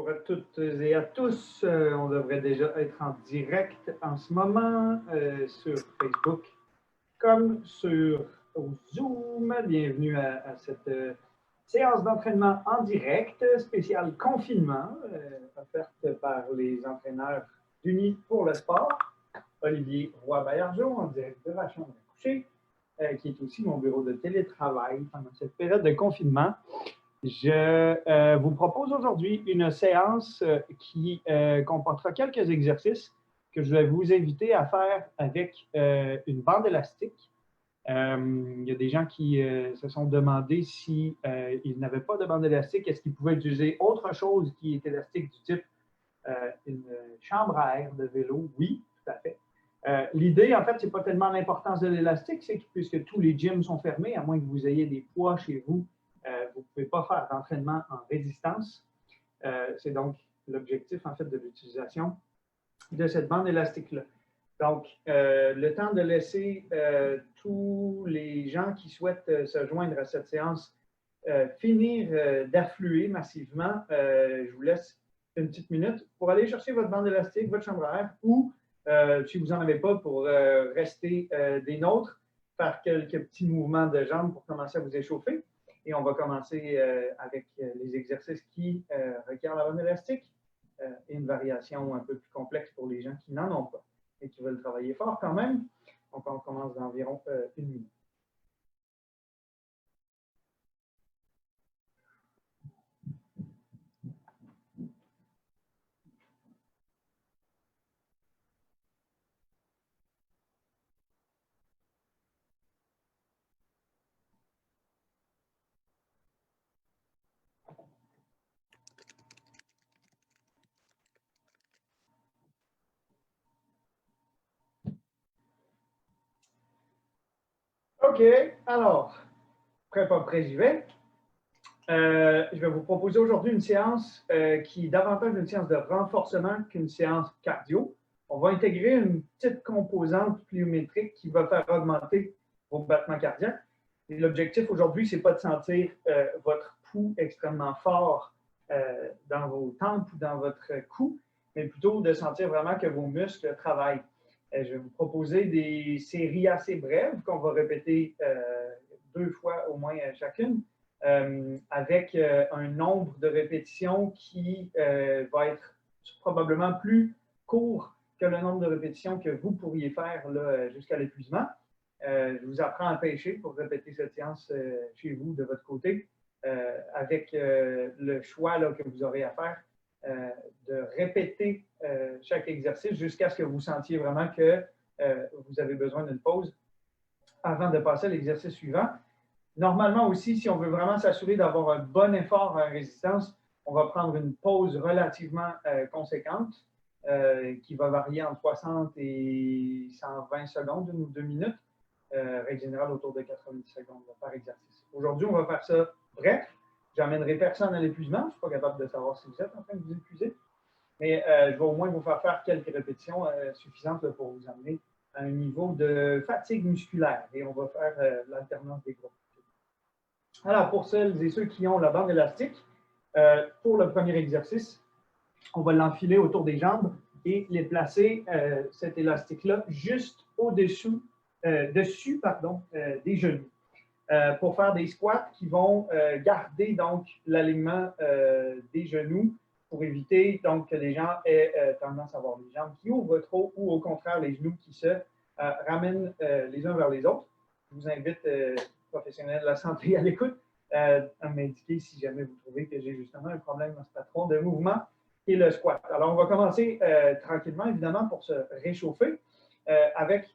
Bonjour à toutes et à tous. On devrait déjà être en direct en ce moment sur Facebook comme sur Zoom. Bienvenue à cette séance d'entraînement en direct spéciale confinement offerte par les entraîneurs d'Unis pour le sport. Olivier Roy-Baillargeau en direct de la chambre à coucher, qui est aussi mon bureau de télétravail pendant cette période de confinement. Je vous propose aujourd'hui une séance qui comportera quelques exercices que je vais vous inviter à faire avec une bande élastique. Il y a des gens qui se sont demandé si ils n'avaient pas de bande élastique, est-ce qu'ils pouvaient utiliser autre chose qui est élastique du type une chambre à air de vélo? Oui, tout à fait. L'idée, en fait, ce n'est pas tellement l'importance de l'élastique, c'est que puisque tous les gyms sont fermés, à moins que vous ayez des poids chez vous, vous ne pouvez pas faire d'entraînement en résistance. C'est donc l'objectif, en fait, de l'utilisation de cette bande élastique-là. Donc, le temps de laisser tous les gens qui souhaitent se joindre à cette séance finir d'affluer massivement, je vous laisse une petite minute pour aller chercher votre bande élastique, votre chambre à air, ou si vous n'en avez pas, pour rester des nôtres, faire quelques petits mouvements de jambes pour commencer à vous échauffer. Et on va commencer avec les exercices qui requièrent la bande élastique et une variation un peu plus complexe pour les gens qui n'en ont pas et qui veulent travailler fort quand même. Donc, on commence d'environ une minute. OK, alors, prêt, pas prêt, j'y vais. Je vais vous proposer aujourd'hui une séance qui est davantage une séance de renforcement qu'une séance cardio. On va intégrer une petite composante pliométrique qui va faire augmenter vos battements cardiaques. Et l'objectif aujourd'hui, ce n'est pas de sentir votre pouls extrêmement fort dans vos tempes ou dans votre cou, mais plutôt de sentir vraiment que vos muscles travaillent. Je vais vous proposer des séries assez brèves qu'on va répéter 2 fois au moins chacune, avec un nombre de répétitions qui va être probablement plus court que le nombre de répétitions que vous pourriez faire jusqu'à l'épuisement. Je vous apprends à pêcher pour répéter cette séance chez vous de votre côté, avec le choix là, que vous aurez à faire de répéter chaque exercice jusqu'à ce que vous sentiez vraiment que vous avez besoin d'une pause avant de passer à l'exercice suivant. Normalement aussi, si on veut vraiment s'assurer d'avoir un bon effort en résistance, on va prendre une pause relativement conséquente qui va varier entre 60 et 120 secondes, 1 ou 2 minutes, règle générale autour de 90 secondes par exercice. Aujourd'hui, on va faire ça bref. J'emmènerai personne à l'épuisement. Je ne suis pas capable de savoir si vous êtes en train de vous épuiser, mais je vais au moins vous faire quelques répétitions suffisantes pour vous amener à un niveau de fatigue musculaire et on va faire l'alternance des groupes. Alors, pour celles et ceux qui ont la bande élastique, pour le premier exercice, on va l'enfiler autour des jambes et les placer, cet élastique-là, juste au-dessus des genoux. Pour faire des squats qui vont garder donc l'alignement des genoux pour éviter donc que les gens aient tendance à avoir les jambes qui ouvrent trop ou au contraire les genoux qui se ramènent les uns vers les autres. Je vous invite, professionnels de la santé à l'écoute, à m'indiquer si jamais vous trouvez que j'ai justement un problème dans ce patron de mouvement qui est le squat. Alors, on va commencer tranquillement, évidemment, pour se réchauffer avec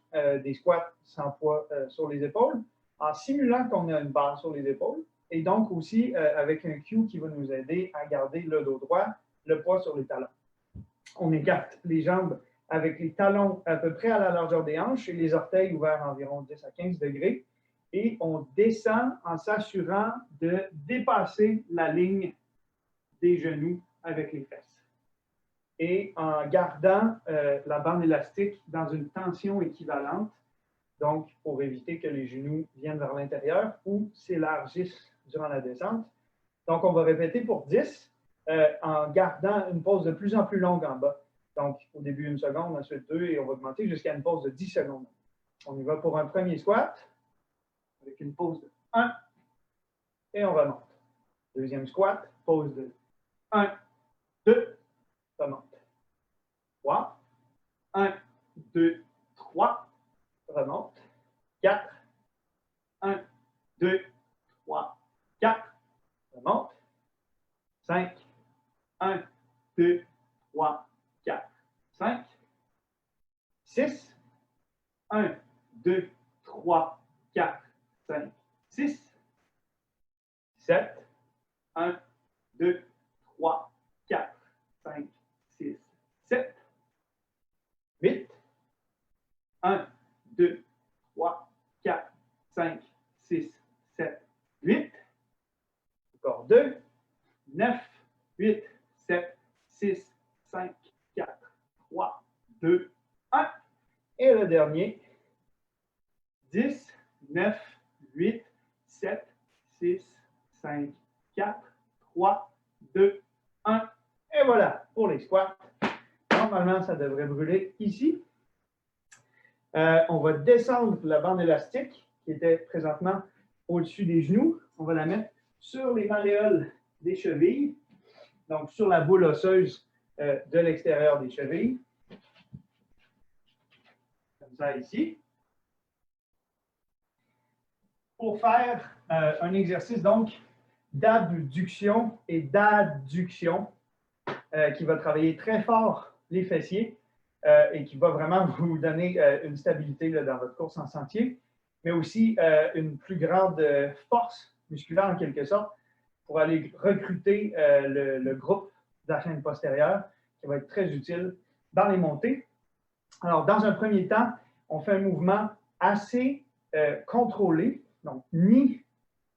des squats sans poids sur les épaules, en simulant qu'on a une barre sur les épaules, et donc aussi avec un cue qui va nous aider à garder le dos droit, le poids sur les talons. On écarte les jambes avec les talons à peu près à la largeur des hanches et les orteils ouverts à environ 10 à 15 degrés, et on descend en s'assurant de dépasser la ligne des genoux avec les fesses. Et en gardant la bande élastique dans une tension équivalente, donc pour éviter que les genoux viennent vers l'intérieur ou s'élargissent durant la descente. Donc, on va répéter pour 10. en gardant une pause de plus en plus longue en bas. Donc, au début, 1 seconde, ensuite 2, et on va augmenter jusqu'à une pause de 10 secondes. On y va pour un premier squat, avec une pause de 1, et on remonte. Deuxième squat, pause de 1, 2, remonte. 3, 1, 2, 3, remonte. 4, 1, 2, 3, 4, remonte. 5, 1, 2, 3, 4, 5. 6, 1, 2, 3, 4, 5, 6. 7, 1, 2, 3, 4, 5, 6, 7. 8, 1, 2, 3, 4, 5, 6, 7, 8. Encore 2, 9, 8, 7, 6, 5, 4, 3, 2, 1. Et le dernier, 10, 9, 8, 7, 6, 5, 4, 3, 2, 1. Et voilà pour les squats. Normalement, ça devrait brûler ici. On va descendre la bande élastique qui était présentement au-dessus des genoux. On va la mettre sur les malléoles des chevilles, donc sur la boule osseuse de l'extérieur des chevilles. Comme ça ici. Pour faire un exercice donc d'abduction et d'adduction qui va travailler très fort les fessiers et qui va vraiment vous donner une stabilité là, dans votre course en sentier, mais aussi une plus grande force musculaire en quelque sorte pour aller recruter le groupe de la chaîne postérieure qui va être très utile dans les montées. Alors, dans un premier temps, on fait un mouvement assez contrôlé, donc ni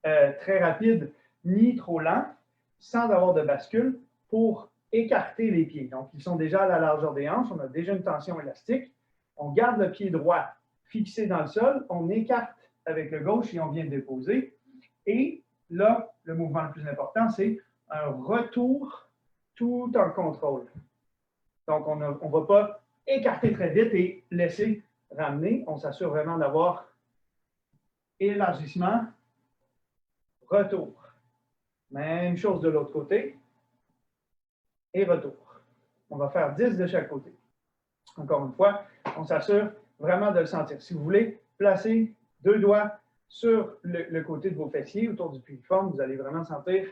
très rapide, ni trop lent, sans avoir de bascule, pour écarter les pieds. Donc, ils sont déjà à la largeur des hanches, on a déjà une tension élastique. On garde le pied droit fixé dans le sol, on écarte avec le gauche et on vient déposer. Et là, le mouvement le plus important, c'est un retour tout en contrôle. Donc, on ne va pas écarter très vite et laisser ramener. On s'assure vraiment d'avoir élargissement, retour. Même chose de l'autre côté. Et retour. On va faire 10 de chaque côté. Encore une fois, on s'assure vraiment de le sentir. Si vous voulez placer 2 doigts sur le côté de vos fessiers, autour du piriforme, vous allez vraiment sentir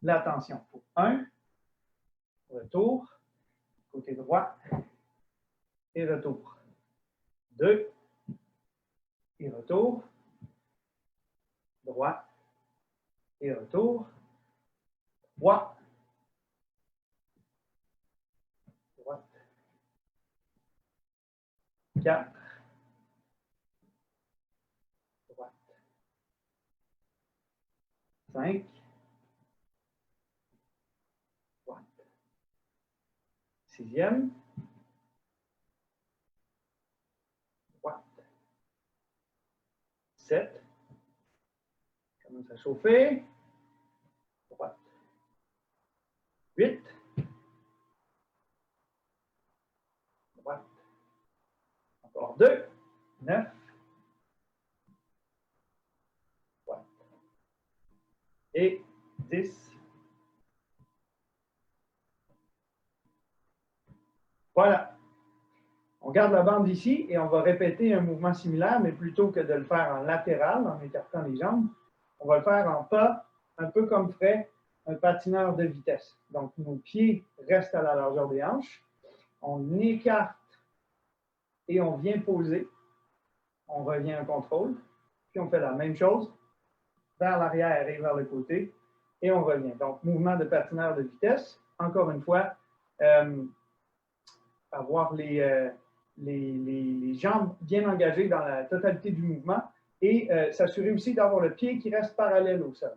la tension. 1, retour, côté droit, et retour. 2, et retour, droit, et retour. 3, droite. 4, droite. 5, droite. 6e, droite. 7, commence à chauffer, droite. 8, droite. Encore 2, 9, droite. Et 10. Voilà. On garde la bande ici et on va répéter un mouvement similaire, mais plutôt que de le faire en latéral, en écartant les jambes, on va le faire en pas, un peu comme ferait un patineur de vitesse. Donc, nos pieds restent à la largeur des hanches. On écarte et on vient poser. On revient en contrôle. Puis on fait la même chose vers l'arrière et vers le côté. Et on revient. Donc, mouvement de patineur de vitesse. Encore une fois, avoir les jambes bien engagées dans la totalité du mouvement et s'assurer aussi d'avoir le pied qui reste parallèle au sol.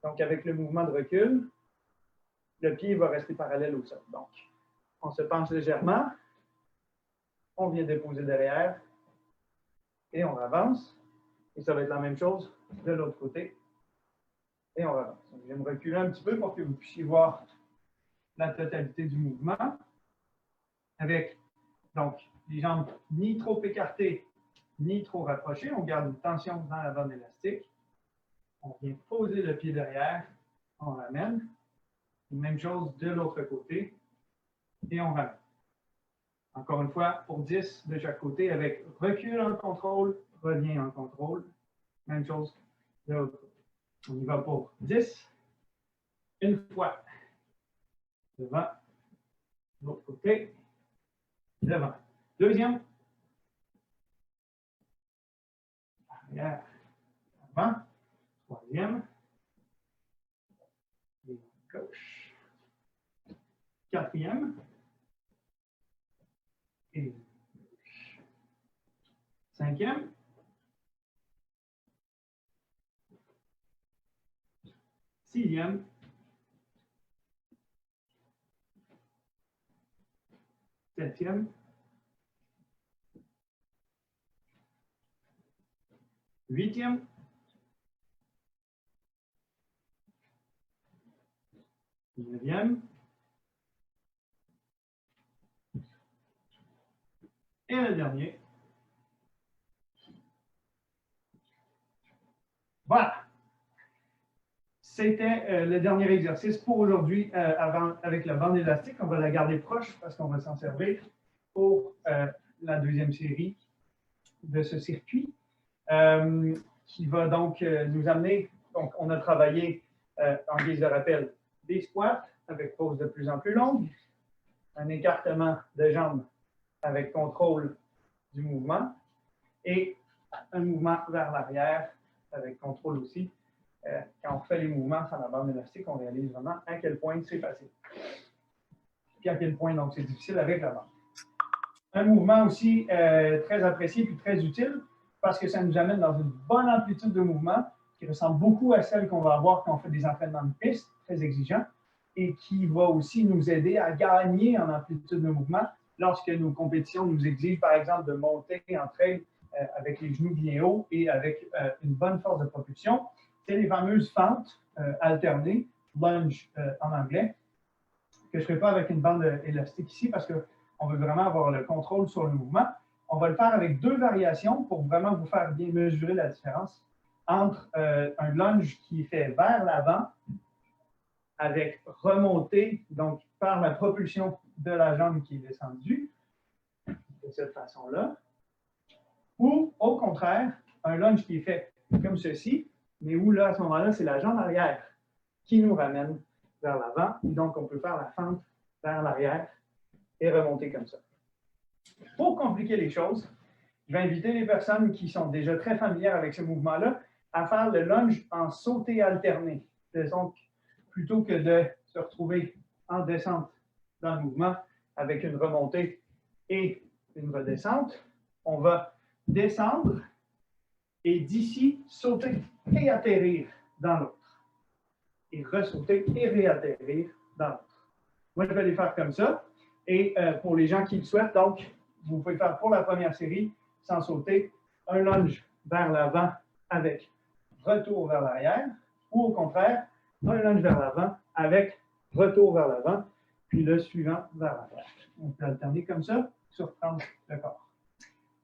Donc, avec le mouvement de recul, le pied va rester parallèle au sol. Donc, on se penche légèrement, on vient déposer derrière et on avance. Et ça va être la même chose de l'autre côté. Et on avance. Donc, je vais me reculer un petit peu pour que vous puissiez voir la totalité du mouvement avec donc les jambes ni trop écartées ni trop rapprochées. On garde une tension dans la bande élastique. On vient poser le pied derrière, on ramène. Même chose de l'autre côté et on ramène. Encore une fois, pour 10 de chaque côté avec recul en contrôle, revient en contrôle. Même chose de l'autre côté. On y va pour 10. Une fois. Devant. De l'autre côté. Devant. Deuxième. Arrière. Avant. Troisième. Et gauche. Quatrième. Et gauche. Cinquième. Sixième. Septième. Huitième. Neuvième. Et le dernier. Voilà. C'était le dernier exercice pour aujourd'hui avec la bande élastique. On va la garder proche parce qu'on va s'en servir pour la deuxième série de ce circuit qui va donc nous amener. Donc, on a travaillé en guise de rappel des squats avec pause de plus en plus longue, un écartement de jambes avec contrôle du mouvement et un mouvement vers l'arrière avec contrôle aussi. Quand on fait les mouvements sur la bande élastique, on réalise vraiment à quel point c'est facile. Puis à quel point donc c'est difficile avec la bande. Un mouvement aussi très apprécié puis très utile parce que ça nous amène dans une bonne amplitude de mouvement qui ressemble beaucoup à celle qu'on va avoir quand on fait des entraînements de piste très exigeants et qui va aussi nous aider à gagner en amplitude de mouvement lorsque nos compétitions nous exigent, par exemple, de monter en trail avec les genoux bien hauts et avec une bonne force de propulsion. C'est les fameuses fentes alternées, lunge en anglais, que je ne ferai pas avec une bande élastique ici parce qu'on veut vraiment avoir le contrôle sur le mouvement. On va le faire avec deux variations pour vraiment vous faire bien mesurer la différence entre un lunge qui est fait vers l'avant avec remontée, donc par la propulsion de la jambe qui est descendue, de cette façon-là, ou au contraire, un lunge qui est fait comme ceci, mais où là, à ce moment-là, c'est la jambe arrière qui nous ramène vers l'avant. Donc, on peut faire la fente vers l'arrière et remonter comme ça. Pour compliquer les choses, je vais inviter les personnes qui sont déjà très familières avec ce mouvement-là à faire le lunge en sauté alterné. Donc, plutôt que de se retrouver en descente dans le mouvement avec une remontée et une redescente, on va descendre et d'ici sauter et atterrir dans l'autre. Et ressauter et réatterrir dans l'autre. Moi, je vais les faire comme ça. Et pour les gens qui le souhaitent, donc, vous pouvez faire pour la première série, sans sauter, un lunge vers l'avant avec retour vers l'arrière, ou au contraire, un lunge vers l'avant avec retour vers l'avant, puis le suivant vers l'arrière. On peut alterner comme ça, surprendre le corps.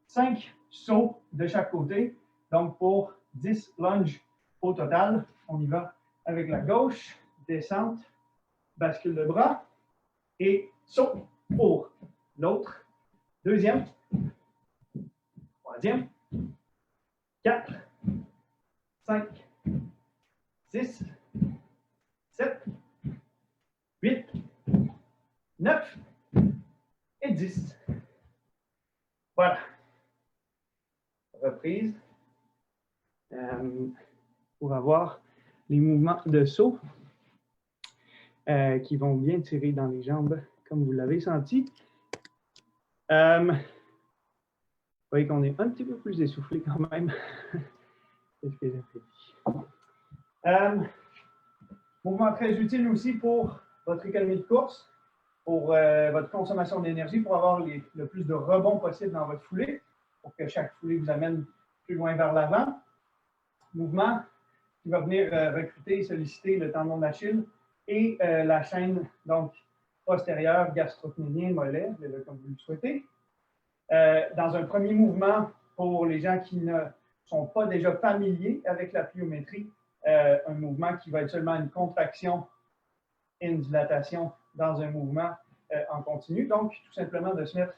5 sauts de chaque côté, donc pour 10 lunges au total. On y va avec la gauche, descente, bascule de bras et saut pour l'autre. Deuxième, troisième, 4, 5, 6, 7, 8, 9 et 10. Voilà. Reprise. Pour avoir les mouvements de saut qui vont bien tirer dans les jambes, comme vous l'avez senti. Vous voyez qu'on est un petit peu plus essoufflé quand même. C'est ce que j'ai dit. Mouvement très utile aussi pour votre économie de course, pour votre consommation d'énergie, pour avoir le plus de rebonds possible dans votre foulée, pour que chaque foulée vous amène plus loin vers l'avant. Mouvement qui va venir recruter et solliciter le tendon d'Achille et la chaîne donc, postérieur, gastrocnémien, mollet, comme vous le souhaitez. Dans un premier mouvement, pour les gens qui ne sont pas déjà familiers avec la pliométrie, un mouvement qui va être seulement une contraction et une dilatation dans un mouvement en continu. Donc, tout simplement de se mettre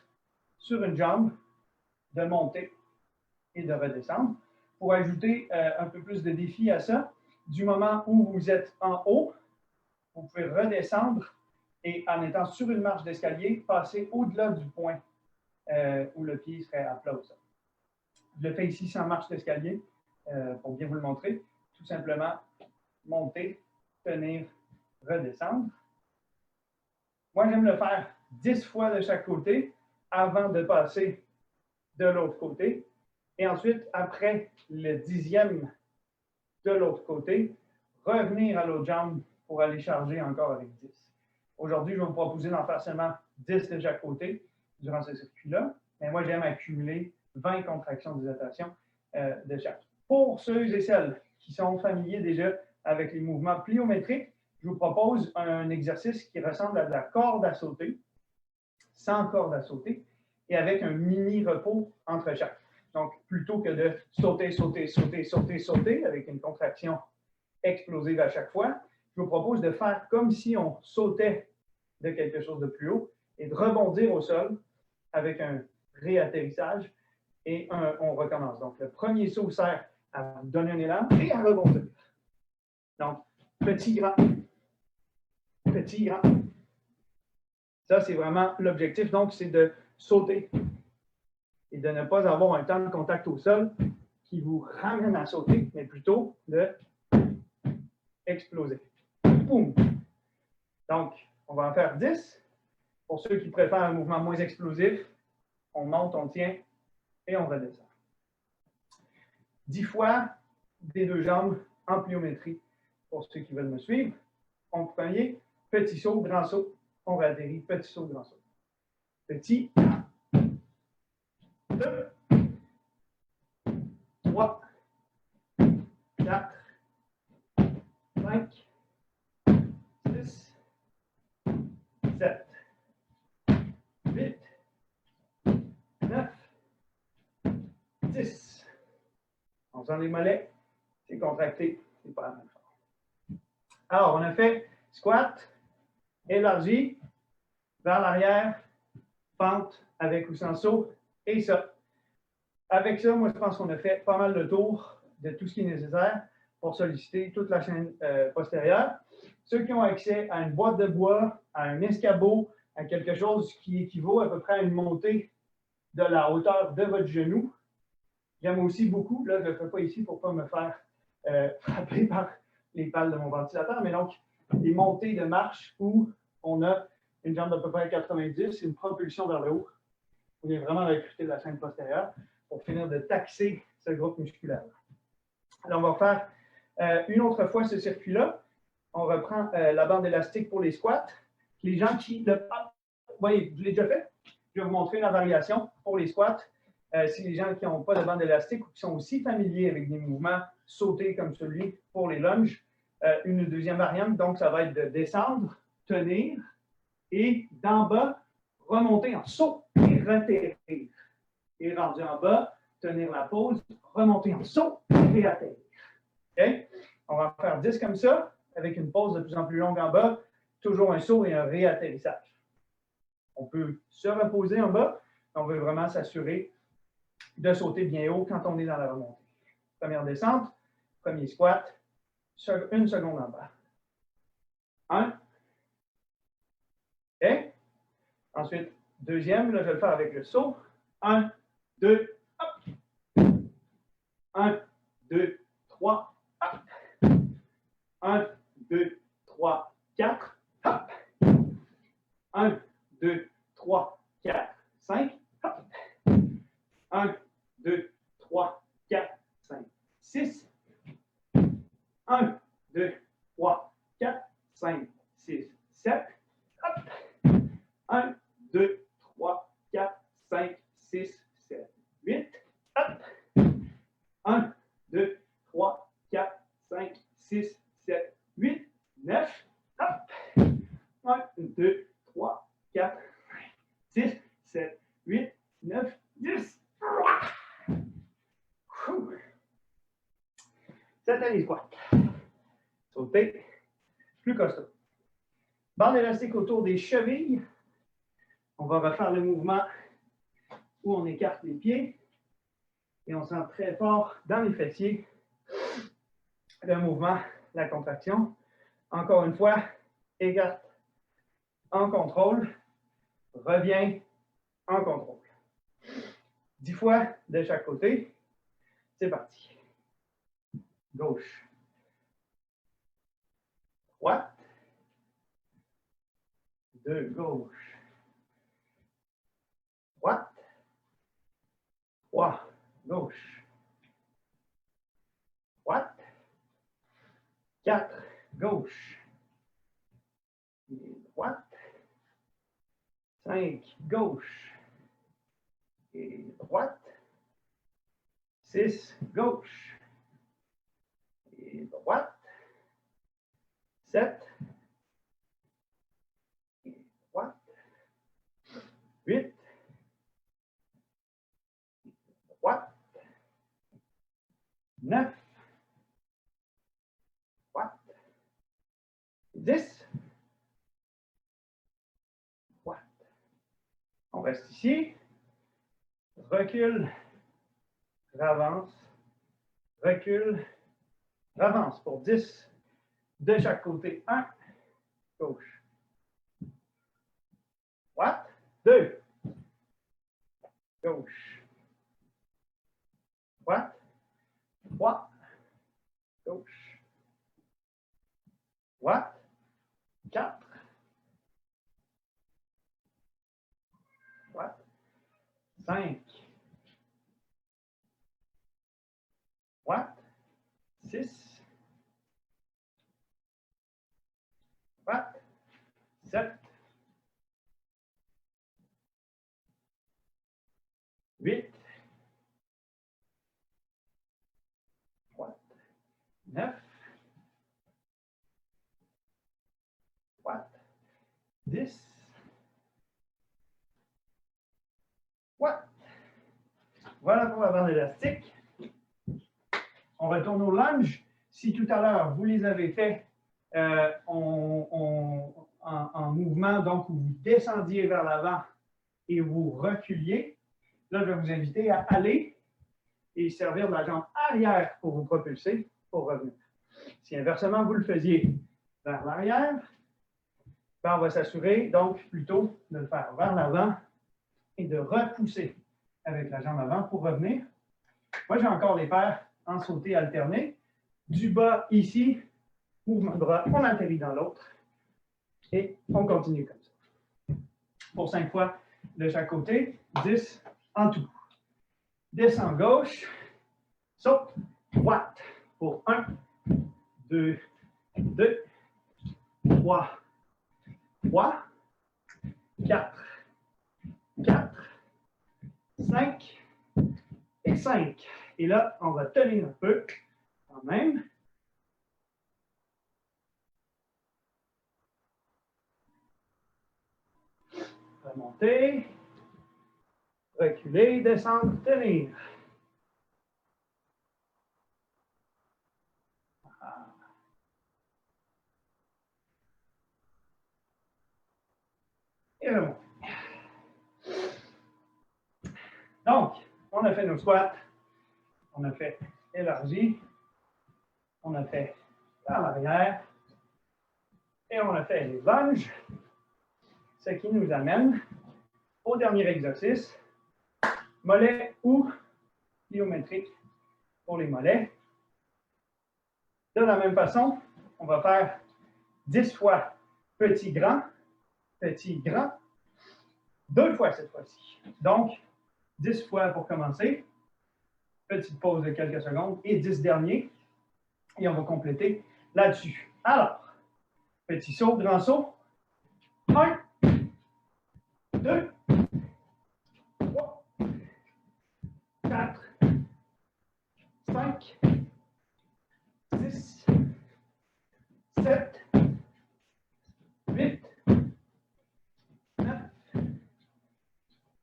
sur une jambe, de monter et de redescendre. Pour ajouter un peu plus de défi à ça, du moment où vous êtes en haut, vous pouvez redescendre et en étant sur une marche d'escalier, passer au-delà du point où le pied serait à plat au sol. Je le fais ici sans marche d'escalier pour bien vous le montrer. Tout simplement, monter, tenir, redescendre. Moi, j'aime le faire 10 fois de chaque côté avant de passer de l'autre côté. Et ensuite, après le 10e de l'autre côté, revenir à l'autre jambe pour aller charger encore avec 10. Aujourd'hui, je vais vous proposer d'en faire seulement 10 de chaque côté durant ce circuit-là. Mais moi, j'aime accumuler 20 contractions de dilatation de chaque. Pour ceux et celles qui sont familiers déjà avec les mouvements pliométriques, je vous propose un exercice qui ressemble à de la corde à sauter, sans corde à sauter, et avec un mini repos entre chaque. Donc, plutôt que de sauter, sauter, sauter, sauter, sauter, avec une contraction explosive à chaque fois, je vous propose de faire comme si on sautait de quelque chose de plus haut et de rebondir au sol avec un réatterrissage et on recommence. Donc, le premier saut sert à donner un élan et à rebondir. Donc, petit, grand, petit, grand. Ça, c'est vraiment l'objectif. Donc, c'est de sauter et de ne pas avoir un temps de contact au sol qui vous ramène à sauter, mais plutôt de exploser. Boum! Donc, on va en faire 10. Pour ceux qui préfèrent un mouvement moins explosif, on monte, on tient et on redescend. 10 fois des deux jambes en pliométrie pour ceux qui veulent me suivre. On premier, petit saut, grand saut, on réatterrit, petit saut, grand saut. Petit, 2, 3, 4, 5, 6, 7, 8, 9, 10. On sent les mollets, c'est contracté, c'est pas la même chose. Alors, on a fait squat, élargi, vers l'arrière, pente avec ou sans saut, et ça. Avec ça, moi, je pense qu'on a fait pas mal de tours de tout ce qui est nécessaire pour solliciter toute la chaîne postérieure. Ceux qui ont accès à une boîte de bois, à un escabeau, à quelque chose qui équivaut à peu près à une montée de la hauteur de votre genou. J'aime aussi beaucoup, là, je ne le fais pas ici pour ne pas me faire frapper par les pales de mon ventilateur, mais donc des montées de marche où on a une jambe d'à peu près 90, une propulsion vers le haut. On vient vraiment recruter la chaîne postérieure pour finir de taxer ce groupe musculaire. Alors, on va faire une autre fois ce circuit-là. On reprend la bande élastique pour les squats. Les gens qui... Vous voyez, je l'ai déjà fait. Je vais vous montrer la variation pour les squats. Si les gens qui n'ont pas de bande élastique ou qui sont aussi familiers avec des mouvements sautés comme celui pour les lunges, une deuxième variante, donc ça va être de descendre, tenir et d'en bas, remonter en saut et reterrir. Et rendu en bas, tenir la pause, remonter en saut et atterrir. Okay? On va en faire 10 comme ça, avec une pause de plus en plus longue en bas, toujours un saut et un réatterrissage. On peut se reposer en bas, on veut vraiment s'assurer de sauter bien haut quand on est dans la remontée. Première descente, premier squat, une seconde en bas. 1. OK? Ensuite, deuxième, là, je vais le faire avec le saut. 1, 2, hop. 1, 2, 3, hop. 1, 2, 3, 4, hop. 1, 2, 3, 4, 5, hop. 1, 2, 3, 4, 5, 6. 1, 2, 3, 4, 5, 6, 7. Hop. 1, 2, 3, 4, 5, 6, 7, 8. Hop. 1, 2, 3, 4, 5, 6, 7, 8, 9. Hop. 1, 2, 3, fait les squats. Sauter, plus costaud. Bande élastique autour des chevilles. On va refaire le mouvement où on écarte les pieds et on sent très fort dans les fessiers le mouvement, la contraction. Encore une fois, écarte en contrôle, reviens en contrôle. 10 fois de chaque côté. C'est parti. Gauche. Droite. 2, gauche. Droite. 3, gauche. Droite. 4, gauche. Et droite. 5, gauche. Et droite. 6, gauche. Et droite. 7. Et droite. 8. Droite. 9. Droite. 10. Droite. On reste ici. Recule. Avance. Recule. Avance pour 10 de chaque côté. 1. Gauche. Droite. 2. Gauche. Droite. 3. Gauche. Droite. 4. Droite. 5. Droite. 6. Droite. 7. 8. Droite. 9. Droite. 10. Droite. Voilà pour la bande élastique. On retourne au lunge. Si tout à l'heure, vous les avez faits en mouvement, donc vous descendiez vers l'avant et vous reculiez, là, je vais vous inviter à aller et servir de la jambe arrière pour vous propulser, pour revenir. Si inversement, vous le faisiez vers l'arrière, ben, on va s'assurer donc plutôt de le faire vers l'avant et de repousser avec la jambe avant pour revenir. Moi, j'ai encore les paires en sauté alterné. Du bas ici, mouvement de bras, on atterrit dans l'autre et on continue comme ça. Pour 5 fois de chaque côté, 10 en tout. Descends gauche, saute, droite pour 1, 2, 2, 3, 3, 4, 4, 5 et 5. Et là, on va tenir un peu quand même. Remonter, reculer, descendre, tenir. Et remonter. Donc, on a fait nos squats, on a fait élargi, on a fait par l'arrière et on a fait les lunges, ce qui nous amène au dernier exercice, mollet ou pliométrique pour les mollets. De la même façon, on va faire 10 fois petit, grand, 2 fois cette fois-ci. Donc, 10 fois pour commencer, petite pause de quelques secondes et 10 derniers. Et on va compléter là-dessus. Alors, petit saut, grand saut. 1, 2, 3, 4, 5, 6, 7, 8, 9,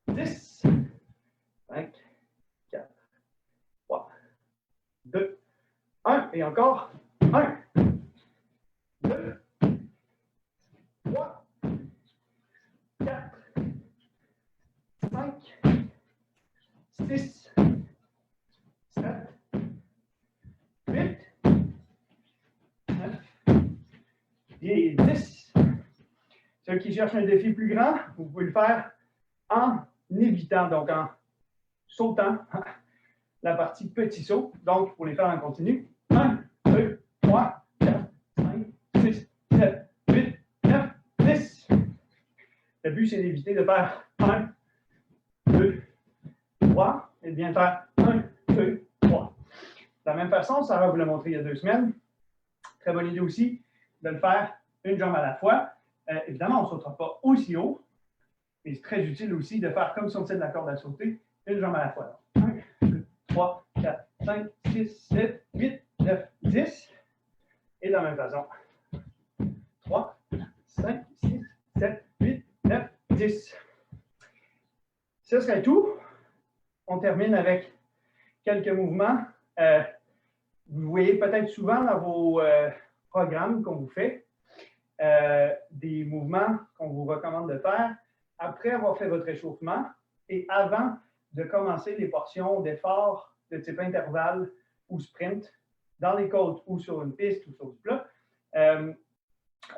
10, 5, 4, 3, 2, 1. Et encore. 1, 2, 3, 4, 5, 6, 7, 8, 9 et 10. Ceux qui cherchent un défi plus grand, vous pouvez le faire en évitant, donc en sautant la partie petit saut. Donc, pour les faire en continu, 1, 2, 3, 4, 5, 6, 7, 8, 9, 10. Le but, c'est d'éviter de faire 1, 2, 3, et de bien faire 1, 2, 3. De la même façon, Sarah vous l'a montré il y a 2 semaines. Très bonne idée aussi de le faire une jambe à la fois. Évidemment, on ne sautera pas aussi haut, mais c'est très utile aussi de faire comme si on tient de la corde à sauter, une jambe à la fois. 1, 2, 3, 4, 5, 6, 7, 8, 9, 10. Et de la même façon. 3, 5, 6, 7, 8, 9, 10. Ce serait tout. On termine avec quelques mouvements. Vous voyez peut-être souvent dans vos programmes qu'on vous fait des mouvements qu'on vous recommande de faire après avoir fait votre échauffement et avant de commencer les portions d'efforts de type intervalle ou sprint dans les côtes ou sur une piste ou sur du plat,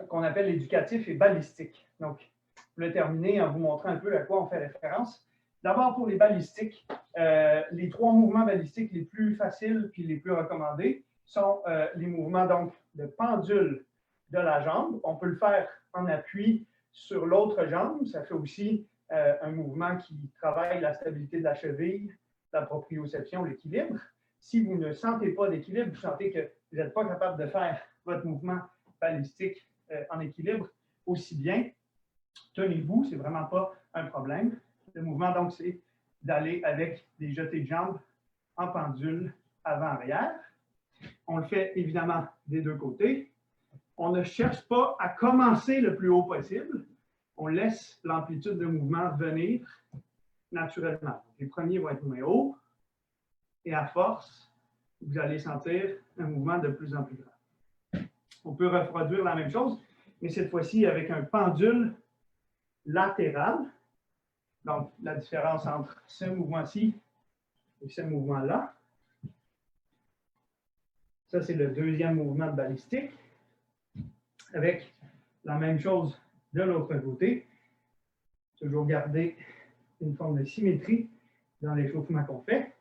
qu'on appelle éducatif et balistique. Donc, je vais terminer en vous montrant un peu à quoi on fait référence. D'abord, pour les balistiques, les 3 mouvements balistiques les plus faciles puis les plus recommandés sont les mouvements donc, de pendule de la jambe. On peut le faire en appui sur l'autre jambe. Ça fait aussi un mouvement qui travaille la stabilité de la cheville, la proprioception, l'équilibre. Si vous ne sentez pas d'équilibre, vous sentez que vous n'êtes pas capable de faire votre mouvement balistique en équilibre aussi bien, tenez-vous, ce n'est vraiment pas un problème. Le mouvement, donc, c'est d'aller avec des jetés de jambes en pendule avant-arrière. On le fait évidemment des 2 côtés. On ne cherche pas à commencer le plus haut possible. On laisse l'amplitude de mouvement venir naturellement. Les premiers vont être moins hauts et à force, vous allez sentir un mouvement de plus en plus grand. On peut reproduire la même chose, mais cette fois-ci avec un pendule latéral. Donc, la différence entre ce mouvement-ci et ce mouvement-là. Ça, c'est le 2e mouvement de balistique. Avec la même chose de l'autre côté. Toujours garder une forme de symétrie dans l'échauffement qu'on fait.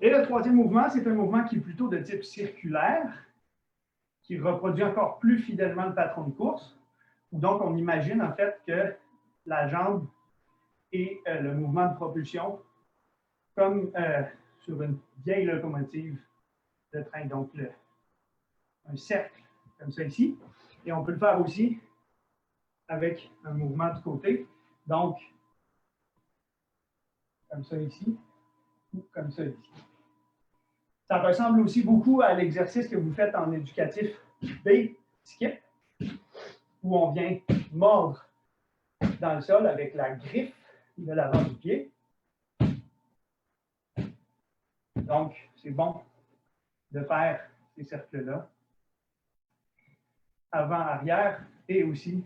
Et le 3e mouvement, c'est un mouvement qui est plutôt de type circulaire, qui reproduit encore plus fidèlement le patron de course. Où donc, on imagine en fait que la jambe et le mouvement de propulsion comme sur une vieille locomotive de train, donc un cercle comme ça ici. Et on peut le faire aussi avec un mouvement de côté, donc comme ça ici, ou comme ça ici. Ça ressemble aussi beaucoup à l'exercice que vous faites en éducatif B, skip, où on vient mordre dans le sol avec la griffe de l'avant du pied. Donc, c'est bon de faire ces cercles-là, avant-arrière et aussi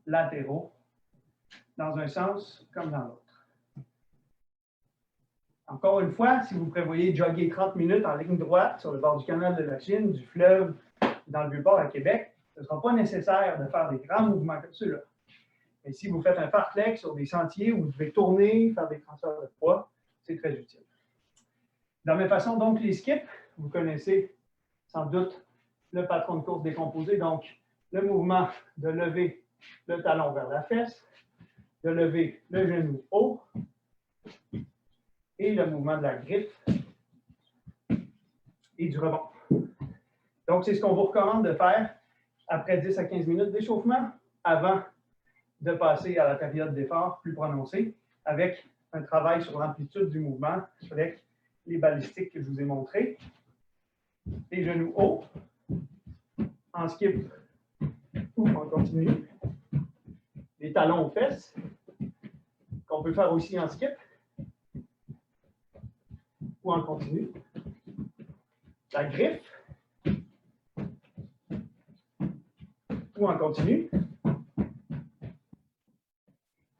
latéraux, dans un sens comme dans l'autre. Encore une fois, si vous prévoyez jogger 30 minutes en ligne droite sur le bord du canal de la Chine, du fleuve, dans le Vieux-Port à Québec, ce ne sera pas nécessaire de faire des grands mouvements comme ceux-là. Mais si vous faites un fartlek sur des sentiers où vous devez tourner, faire des transferts de poids, c'est très utile. De la même façon, donc, les skips, vous connaissez sans doute le patron de course décomposé, donc le mouvement de lever le talon vers la fesse, de lever le genou haut, et le mouvement de la griffe et du rebond. Donc, c'est ce qu'on vous recommande de faire après 10 à 15 minutes d'échauffement, avant de passer à la période d'effort plus prononcée, avec un travail sur l'amplitude du mouvement, avec les balistiques que je vous ai montrés. Les genoux hauts, en skip ou en continu. Les talons aux fesses, qu'on peut faire aussi en skip ou en continu. la griffe ou en continu.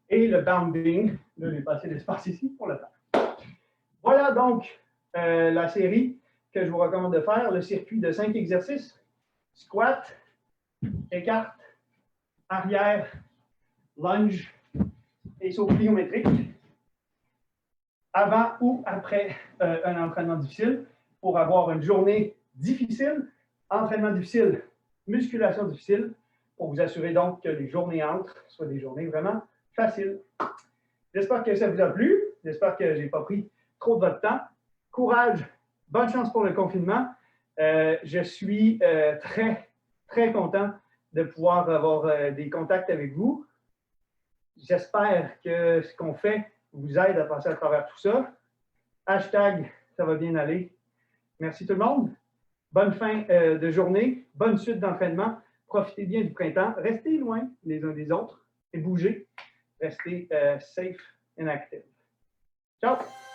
Et le bounding. Là, j'ai passé l'espace ici pour le faire. Voilà donc la série que je vous recommande de faire, le circuit de 5 exercices. Squat, écarte, arrière, lunge et saut pliométrique. Avant ou après un entraînement difficile, pour avoir une journée difficile, entraînement difficile, musculation difficile, pour vous assurer donc que les journées entre soient des journées vraiment faciles. J'espère que ça vous a plu. J'espère que je n'ai pas pris trop de votre temps. Courage, bonne chance pour le confinement. Je suis très, très content de pouvoir avoir des contacts avec vous. J'espère que ce qu'on fait vous aide à passer à travers tout ça. Hashtag, ça va bien aller. Merci tout le monde. Bonne fin de journée. Bonne suite d'entraînement. Profitez bien du printemps. Restez loin les uns des autres et bougez. Restez safe and active. Ciao!